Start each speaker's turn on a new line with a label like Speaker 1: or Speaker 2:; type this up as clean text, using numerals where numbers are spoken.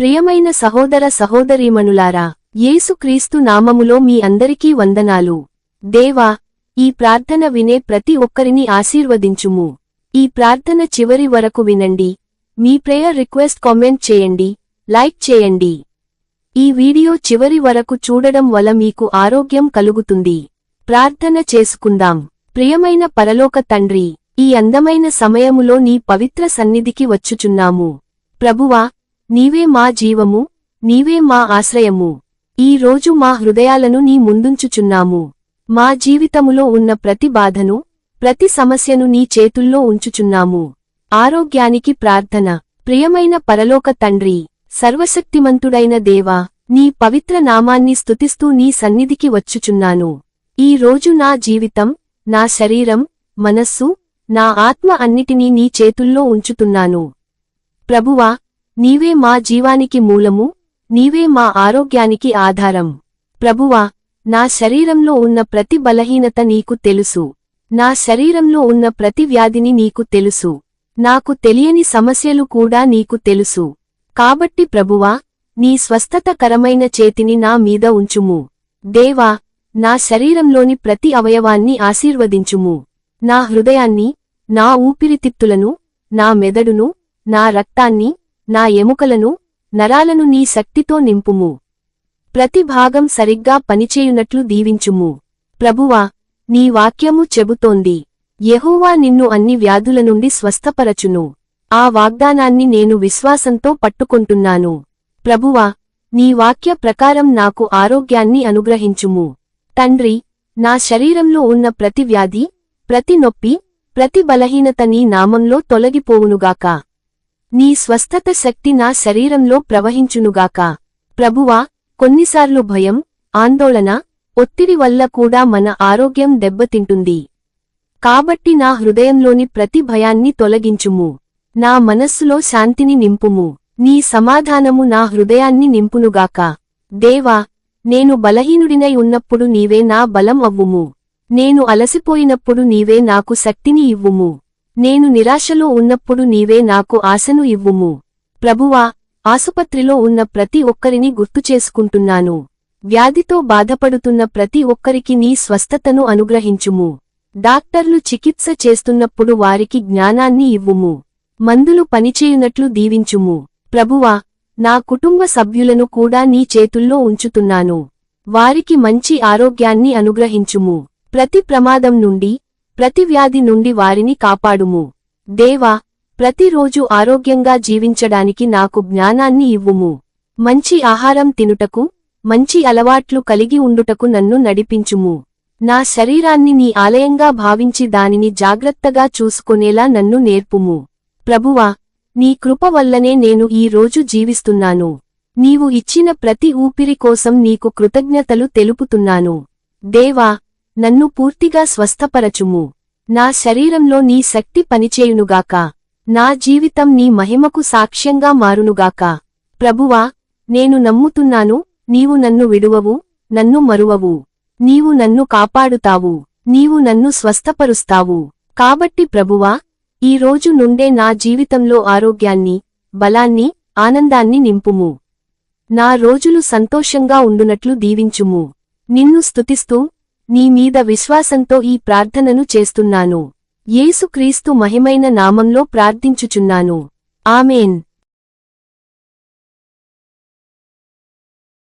Speaker 1: ప్రియమైన సహోదర సహోదరీమణులారా, యేసుక్రీస్తు నామములో మీ అందరికీ వందనాలు. దేవా, ఈ ప్రార్థన వినే ప్రతి ఒక్కరిని ఆశీర్వదించుము. ఈ ప్రార్థన చివరి వరకు వినండి. మీ ప్రేయర్ రిక్వెస్ట్ కామెంట్ చేయండి, లైక్ చేయండి. ఈ వీడియో చివరి వరకు చూడడం వల్ల మీకు ఆరోగ్యం కలుగుతుంది. ప్రార్థన చేసుకుందాం. ప్రియమైన పరలోక తండ్రి, ఈ అందమైన సమయములో నీ పవిత్ర సన్నిధికి వచ్చుచున్నాము. ప్రభువా, నీవే మా జీవము, నీవే మా ఆశ్రయము. ఈ రోజు మా హృదయాలను నీ ముందుంచుచున్నాము. మా జీవితములో ఉన్న ప్రతి బాధను, ప్రతి సమస్యను నీ చేతుల్లో ఉంచుచున్నాము. ఆరోగ్యానికి ప్రార్థన. ప్రియమైన పరలోక తండ్రి, సర్వశక్తిమంతుడైన దేవా, నీ పవిత్ర నామాన్ని స్తుతిస్తూ నీ సన్నిధికి వచ్చుచున్నాను. ఈ రోజు నా జీవితం, నా శరీరం, మనస్సు, నా ఆత్మ అన్నిటినీ నీ చేతుల్లో ఉంచుతున్నాను. ప్రభువా, నీవే మా జీవానికి మూలము, నీవే మా ఆరోగ్యానికి ఆధారం. ప్రభువా, నా శరీరంలో ఉన్న ప్రతి బలహీనత నీకు తెలుసు. నా శరీరంలో ఉన్న ప్రతి వ్యాధిని నీకు తెలుసు. నాకు తెలియని సమస్యలు కూడా నీకు తెలుసు. కాబట్టి ప్రభువా, నీ స్వస్థతకరమైన చేతిని నా మీద ఉంచుము. దేవా, నా శరీరంలోని ప్రతి అవయవాన్ని ఆశీర్వదించుము. నా హృదయాన్ని, నా ఊపిరితిత్తులను, నా మెదడును, నా రక్తాన్ని, నా ఎముకలను, నరాలను నీ శక్తితో నింపుము. ప్రతి భాగం సరిగ్గా పనిచేయునట్లు దీవించుము. ప్రభువా, నీ వాక్యము చెబుతోంది, యెహోవా నిన్ను అన్ని వ్యాధుల నుండి స్వస్థపరచును. ఆ వాగ్దానాన్ని నేను విశ్వాసంతో పట్టుకొంటున్నాను. ప్రభువా, నీ వాక్య ప్రకారం నాకు ఆరోగ్యాన్ని అనుగ్రహించుము. తండ్రి, నా శరీరంలో ఉన్న ప్రతి వ్యాధి, ప్రతి నొప్పి, ప్రతి బలహీనత నీ నామంలో తొలగిపోవునుగాక. నీ స్వస్థత శక్తి నా శరీరంలో ప్రవహించునుగాక. ప్రభువా, కొన్నిసార్లు భయం, ఆందోళన, ఒత్తిడి వల్ల కూడా మన ఆరోగ్యం దెబ్బతింటుంది. కాబట్టి నా హృదయంలోని ప్రతి భయాన్ని తొలగించుము. నా మనస్సులో శాంతిని నింపుము. నీ సమాధానము నా హృదయాన్ని నింపునుగాక. దేవా, నేను బలహీనుడినై ఉన్నప్పుడు నీవే నా బలం అవ్వుము. నేను అలసిపోయినప్పుడు నీవే నాకు శక్తిని ఇవ్వుము. నేను నిరాశలో ఉన్నప్పుడు నీవే నాకు ఆశను ఇవ్వుము. ప్రభువా, ఆసుపత్రిలో ఉన్న ప్రతి ఒక్కరిని గుర్తుచేసుకుంటున్నాను. వ్యాధితో బాధపడుతున్న ప్రతి ఒక్కరికి నీ స్వస్థతను అనుగ్రహించుము. డాక్టర్లు చికిత్స చేస్తున్నప్పుడు వారికి జ్ఞానాన్ని ఇవ్వుము. మందులు పనిచేయునట్లు దీవించుము. ప్రభువా, నా కుటుంబ సభ్యులను కూడా నీ చేతుల్లో ఉంచుతున్నాను. వారికి మంచి ఆరోగ్యాన్ని అనుగ్రహించుము. ప్రతి ప్రమాదం నుండి, ప్రతి వ్యాధి నుండి వారిని కాపాడుము. దేవా, ప్రతిరోజు ఆరోగ్యంగా జీవించడానికి నాకు జ్ఞానాన్ని ఇవ్వుము. మంచి ఆహారం తినుటకు, మంచి అలవాట్లు కలిగి ఉండుటకు నన్ను నడిపించుము. నా శరీరాన్ని నీ ఆలయంగా భావించి దానిని జాగ్రత్తగా చూసుకొనేలా నన్ను నేర్పుము. ప్రభువా, నీ కృప వల్లనే నేను ఈ రోజు జీవిస్తున్నాను. నీవు ఇచ్చిన ప్రతి ఊపిరి కోసం నీకు కృతజ్ఞతలు తెలుపుతున్నాను. దేవా, నన్ను పూర్తిగా స్వస్థపరచుము. నా శరీరంలో నీ శక్తి పనిచేయునుగాక. నా జీవితం నీ మహిమకు సాక్ష్యంగా మారునుగాక. ప్రభువా, నేను నమ్ముతున్నాను, నీవు నన్ను విడువవు, నన్ను మరువవు. నీవు నన్ను కాపాడుతావు, నీవు నన్ను స్వస్థపరుస్తావు. కాబట్టి ప్రభువా, ఈ రోజు నుండే నా జీవితంలో ఆరోగ్యాన్ని, బలాన్ని, ఆనందాన్ని నింపుము. నా రోజులు సంతోషంగా ఉండునట్లు దీవించుము. నిన్ను స్తుతిస్తూ, నీ మీద విశ్వాసంతో ఈ ప్రార్థనను చేస్తున్నాను. యేసుక్రీస్తు మహిమైన నామంలో ప్రార్థించుచున్నాను. ఆమేన్.